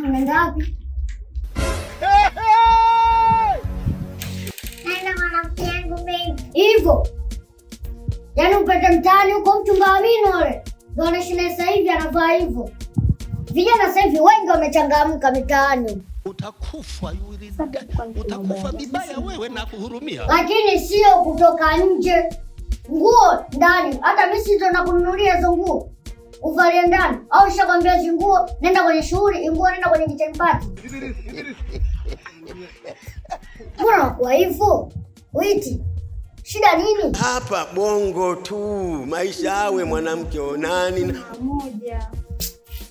Unaenda wapi? Naenda mwanamke yangu baby. Hivyo. Yaani upate mtaani huko mchumba wa Minore. Ndio anaishi sasa hivi anavaa hivyo. Vijana sasa hivi wengi wamechangamka mitaani. Utakufa utakufa vibaya wewe na kuhurumia. Lakini sio kutoka nje. Nguo ndani. Hata mimi sito na kununulia hizo nguo. Uvalie ndani. Au nishakwambia hizo nguo nenda kwenye shughuli, nguo nenda kwenye kitchen party. Mbona kwa hivyo? Witi. Shida nini? Hapa bongo tu. Maisha yawe mwanamke onani moja.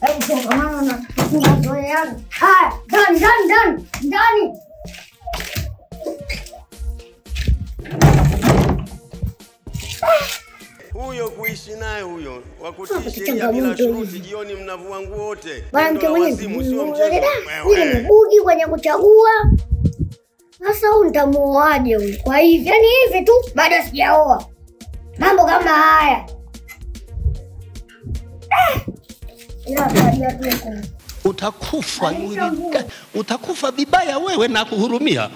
Hebu songamana na tunazoeana. Haya, ndani. huyo kuishi naye huyo wakutishe bila shuruti jioni mnavua nguo wote. Mwanamke mwenyewe sio mchezo. Wewe bugi kwenye kuchagua. Sasa huyu nitamuoaje huyu? Kwa hivi, yani hivi tu bado sijaoa. Mambo kama haya. Ila tabia tu. Utakufa vibaya wewe na kuhurumia.